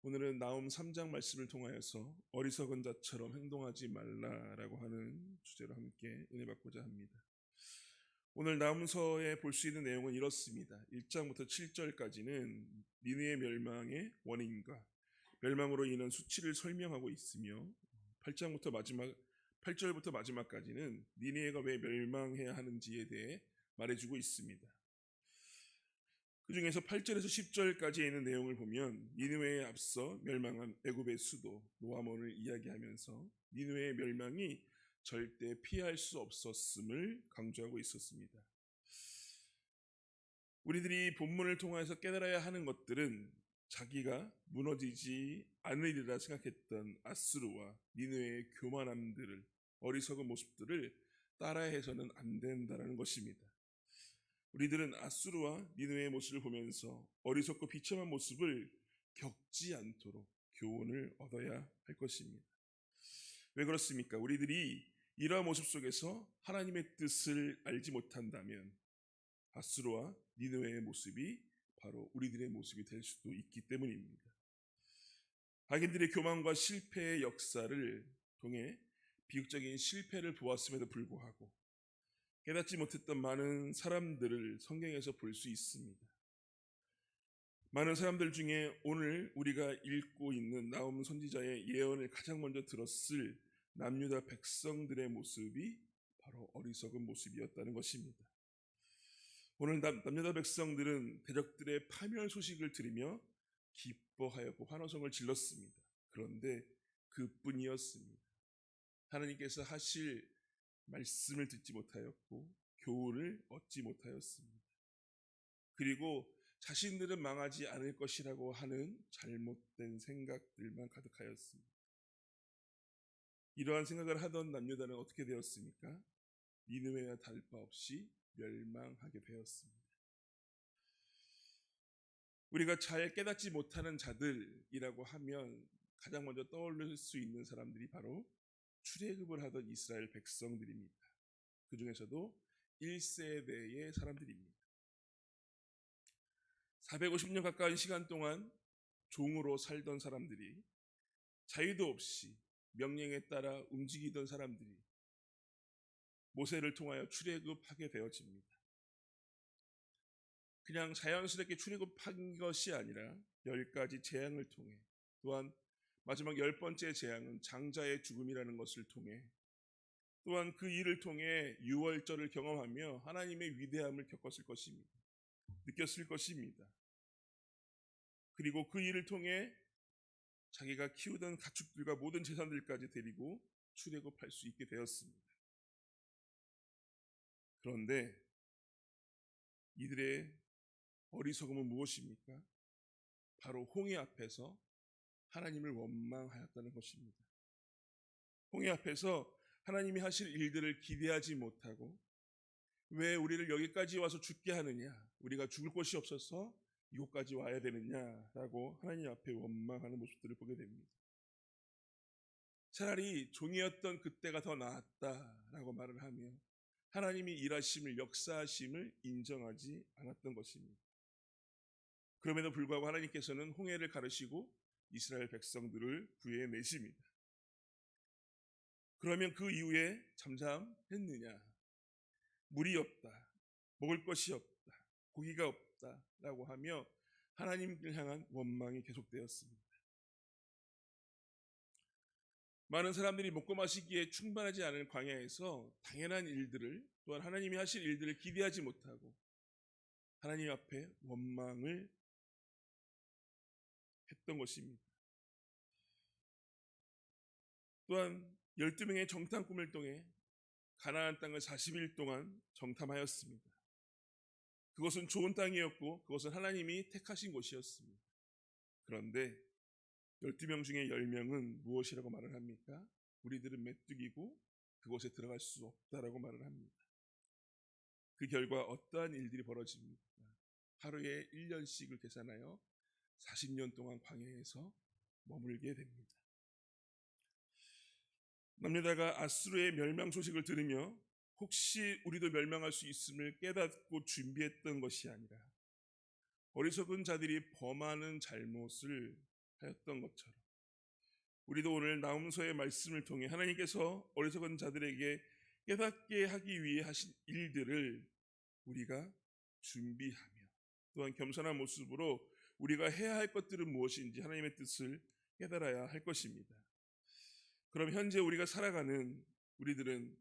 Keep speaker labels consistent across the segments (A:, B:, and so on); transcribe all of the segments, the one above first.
A: 오늘은 나훔 3장 말씀을 통하여서 어리석은 자처럼 행동하지 말라라고 하는 주제로 함께 은혜 받고자 합니다. 오늘 나훔서에 볼 수 있는 내용은 이렇습니다. 1장부터 7절까지는 니느웨 멸망의 원인과 멸망으로 인한 수치를 설명하고 있으며 8절부터 마지막까지는 니느웨가 왜 멸망해야 하는지에 대해 말해주고 있습니다. 그 중에서 8절에서 10절까지에 있는 내용을 보면 니느웨에 앞서 멸망한 애굽의 수도 노아몬을 이야기하면서 니느웨의 멸망이 절대 피할 수 없었음을 강조하고 있었습니다. 우리들이 본문을 통해서 깨달아야 하는 것들은 자기가 무너지지 않으리라 생각했던 아수르와 니느웨의 교만함들을, 어리석은 모습들을 따라해서는 안 된다는 것입니다. 우리들은 아수르와 니느웨의 모습을 보면서 어리석고 비참한 모습을 겪지 않도록 교훈을 얻어야 할 것입니다. 왜 그렇습니까? 우리들이 이러한 모습 속에서 하나님의 뜻을 알지 못한다면 아수르와 니느웨의 모습이 바로 우리들의 모습이 될 수도 있기 때문입니다. 악인들의 교만과 실패의 역사를 통해 비극적인 실패를 보았음에도 불구하고 깨닫지 못했던 많은 사람들을 성경에서 볼 수 있습니다. 많은 사람들 중에 오늘 우리가 읽고 있는 나훔 선지자의 예언을 가장 먼저 들었을 남유다 백성들의 모습이 바로 어리석은 모습이었다는 것입니다. 오늘 남유다 백성들은 대적들의 파멸 소식을 들으며 기뻐하였고 환호성을 질렀습니다. 그런데 그뿐이었습니다. 하나님께서 하실 말씀을 듣지 못하였고 교훈을 얻지 못하였습니다. 그리고 자신들은 망하지 않을 것이라고 하는 잘못된 생각들만 가득하였습니다. 이러한 생각을 하던 남유다는 어떻게 되었습니까? 니느웨와 다를 바 없이 멸망하게 되었습니다. 우리가 잘 깨닫지 못하는 자들이라고 하면 가장 먼저 떠올릴 수 있는 사람들이 바로 출애굽을 하던 이스라엘 백성들입니다. 그 중에서도 1세대의 사람들입니다. 450년 가까운 시간 동안 종으로 살던 사람들이 자유도 없이 명령에 따라 움직이던 사람들이 모세를 통하여 출애굽하게 되어집니다. 그냥 자연스럽게 출애굽한 것이 아니라 10가지 재앙을 통해, 또한 마지막 10번째 재앙은 장자의 죽음이라는 것을 통해, 또한 그 일을 통해 유월절을 경험하며 하나님의 위대함을 겪었을 것입니다. 느꼈을 것입니다. 그리고 그 일을 통해 자기가 키우던 가축들과 모든 재산들까지 데리고 출애굽할 수 있게 되었습니다. 그런데 이들의 어리석음은 무엇입니까? 바로 홍해 앞에서 하나님을 원망하였다는 것입니다. 홍해 앞에서 하나님이 하실 일들을 기대하지 못하고 왜 우리를 여기까지 와서 죽게 하느냐, 우리가 죽을 곳이 없어서 이곳까지 와야 되느냐라고 하나님 앞에 원망하는 모습들을 보게 됩니다. 차라리 종이었던 그때가 더 나았다라고 말을 하며 하나님이 일하심을, 역사하심을 인정하지 않았던 것입니다. 그럼에도 불구하고 하나님께서는 홍해를 가르시고 이스라엘 백성들을 구해내십니다. 그러면 그 이후에 잠잠했느냐? 물이 없다, 먹을 것이 없다, 고기가 없다라고 하며 하나님을 향한 원망이 계속되었습니다. 많은 사람들이 먹고 마시기에 충분하지 않은 광야에서 당연한 일들을, 또한 하나님이 하실 일들을 기대하지 못하고 하나님 앞에 원망을 했던 것입니다. 또한 12명의 정탐 꿈을 통해 가나안 땅을 40일 동안 정탐하였습니다. 그것은 좋은 땅이었고 그것은 하나님이 택하신 곳이었습니다. 그런데 12명 중에 10명은 무엇이라고 말을 합니까? 우리들은 메뚜기고 그곳에 들어갈 수 없다라고 말을 합니다. 그 결과 어떠한 일들이 벌어집니까? 하루에 1년씩을 계산하여 40년 동안 광야에서 머물게 됩니다. 남유다가 아수르의 멸망 소식을 들으며 혹시 우리도 멸망할 수 있음을 깨닫고 준비했던 것이 아니라 어리석은 자들이 범하는 잘못을 하였던 것처럼 우리도 오늘 나훔서의 말씀을 통해 하나님께서 어리석은 자들에게 깨닫게 하기 위해 하신 일들을 우리가 준비하며 또한 겸손한 모습으로 우리가 해야 할 것들은 무엇인지 하나님의 뜻을 깨달아야 할 것입니다. 그럼 현재 우리가 살아가는 우리들은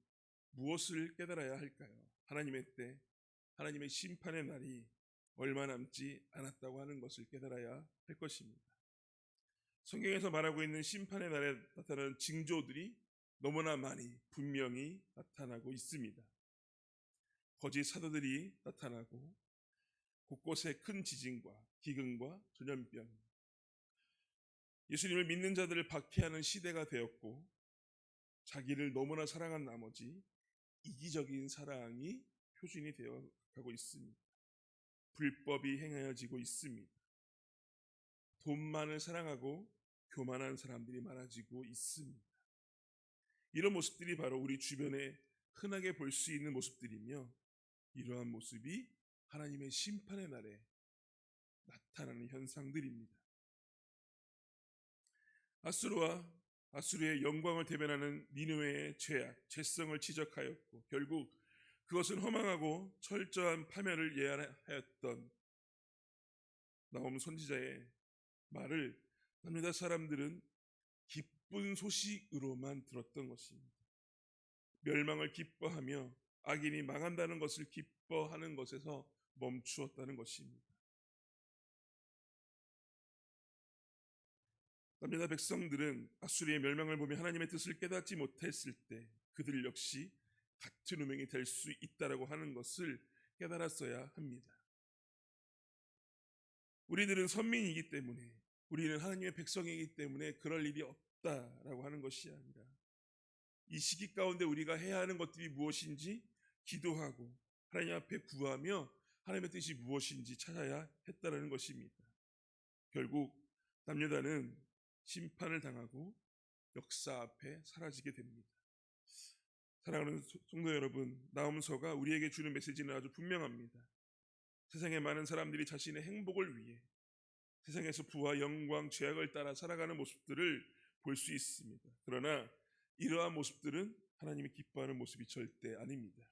A: 무엇을 깨달아야 할까요? 하나님의 때, 하나님의 심판의 날이 얼마 남지 않았다고 하는 것을 깨달아야 할 것입니다. 성경에서 말하고 있는 심판의 날에 나타나는 징조들이 너무나 많이 분명히 나타나고 있습니다. 거짓 사도들이 나타나고 곳곳에 큰 지진과 기근과 전염병, 예수님을 믿는 자들을 박해하는 시대가 되었고 자기를 너무나 사랑한 나머지 이기적인 사랑이 표준이 되어 가고 있습니다. 불법이 행하여지고 있습니다. 돈만을 사랑하고 교만한 사람들이 많아지고 있습니다. 이런 모습들이 바로 우리 주변에 흔하게 볼 수 있는 모습들이며 이러한 모습이 하나님의 심판의 날에 나타나는 현상들입니다. 아수르의 영광을 대변하는 니느웨의 죄악, 죄성을 지적하였고 결국 그것은 허망하고 철저한 파멸을 예언하였던 나홈 선지자의 말을 남유다 사람들은 기쁜 소식으로만 들었던 것입니다. 멸망을 기뻐하며 악인이 망한다는 것을 기뻐하는 것에서 멈추었다는 것입니다. 남유다 백성들은 아수르의 멸망을 보며 하나님의 뜻을 깨닫지 못했을 때 그들 역시 같은 운명이 될 수 있다라고 하는 것을 깨달았어야 합니다. 우리들은 선민이기 때문에 우리는 하나님의 백성이기 때문에 그럴 일이 없다라고 하는 것이 아니라 이 시기 가운데 우리가 해야 하는 것들이 무엇인지 기도하고 하나님 앞에 구하며 하나님의 뜻이 무엇인지 찾아야 했다라는 것입니다. 결국 남유다는 심판을 당하고 역사 앞에 사라지게 됩니다. 사랑하는 성도 여러분, 나홈서가 우리에게 주는 메시지는 아주 분명합니다. 세상의 많은 사람들이 자신의 행복을 위해 세상에서 부와 영광, 죄악을 따라 살아가는 모습들을 볼 수 있습니다. 그러나 이러한 모습들은 하나님이 기뻐하는 모습이 절대 아닙니다.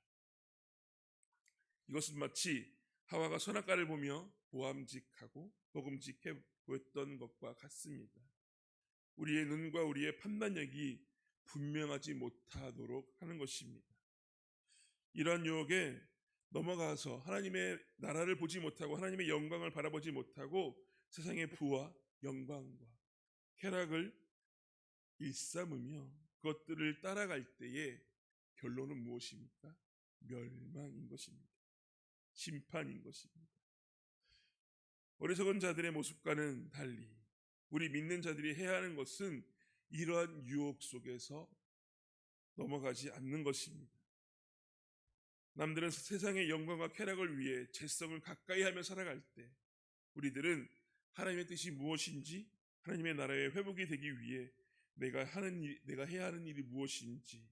A: 이것은 마치 하와가 선악과를 보며 보암직하고 먹음직해 보였던 것과 같습니다. 우리의 눈과 우리의 판단력이 분명하지 못하도록 하는 것입니다. 이러한 유혹에 넘어가서 하나님의 나라를 보지 못하고 하나님의 영광을 바라보지 못하고 세상의 부와 영광과 쾌락을 일삼으며 그것들을 따라갈 때에 결론은 무엇입니까? 멸망인 것입니다. 심판인 것입니다. 어리석은 자들의 모습과는 달리 우리 믿는 자들이 해야 하는 것은 이러한 유혹 속에서 넘어가지 않는 것입니다. 남들은 세상의 영광과 쾌락을 위해 죄성을 가까이 하며 살아갈 때 우리들은 하나님의 뜻이 무엇인지 하나님의 나라의 회복이 되기 위해 내가 해야 하는 일이 무엇인지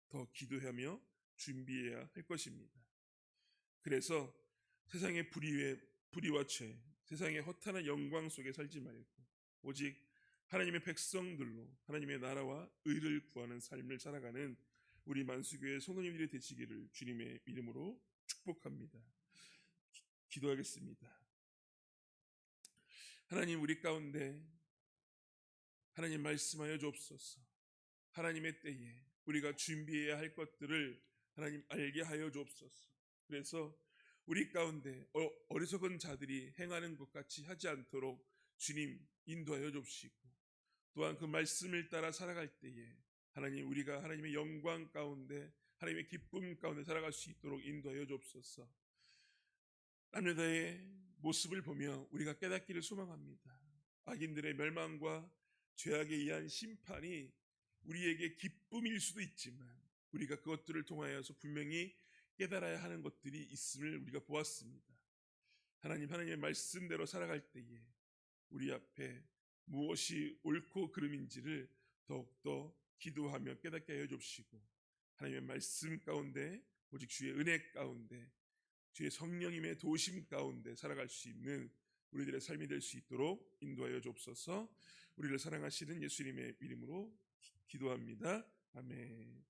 A: 더 기도하며 준비해야 할 것입니다. 그래서 세상의 불의와 죄, 세상의 허탄한 영광 속에 살지 말고 오직 하나님의 백성들로 하나님의 나라와 의를 구하는 삶을 살아가는 우리 만수교회 성도님들이 되시기를 주님의 이름으로 축복합니다. 기도하겠습니다. 하나님, 우리 가운데 하나님 말씀하여 주옵소서. 하나님의 때에 우리가 준비해야 할 것들을 하나님 알게 하여 주옵소서. 그래서 우리 가운데 어리석은 자들이 행하는 것 같이 하지 않도록 주님 인도하여 주옵시고 또한 그 말씀을 따라 살아갈 때에 하나님 우리가 하나님의 영광 가운데 하나님의 기쁨 가운데 살아갈 수 있도록 인도하여 주옵소서. 남유다의 모습을 보며 우리가 깨닫기를 소망합니다. 악인들의 멸망과 죄악에 의한 심판이 우리에게 기쁨일 수도 있지만 우리가 그것들을 통하여서 분명히 깨달아야 하는 것들이 있음을 우리가 보았습니다. 하나님의 말씀대로 살아갈 때에 우리 앞에 무엇이 옳고 그름인지를 더욱더 기도하며 깨닫게 하여 주옵시고 하나님의 말씀 가운데 오직 주의 은혜 가운데 주의 성령님의 도우심 가운데 살아갈 수 있는 우리들의 삶이 될 수 있도록 인도하여 주옵소서. 우리를 사랑하시는 예수님의 이름으로 기도합니다. 아멘.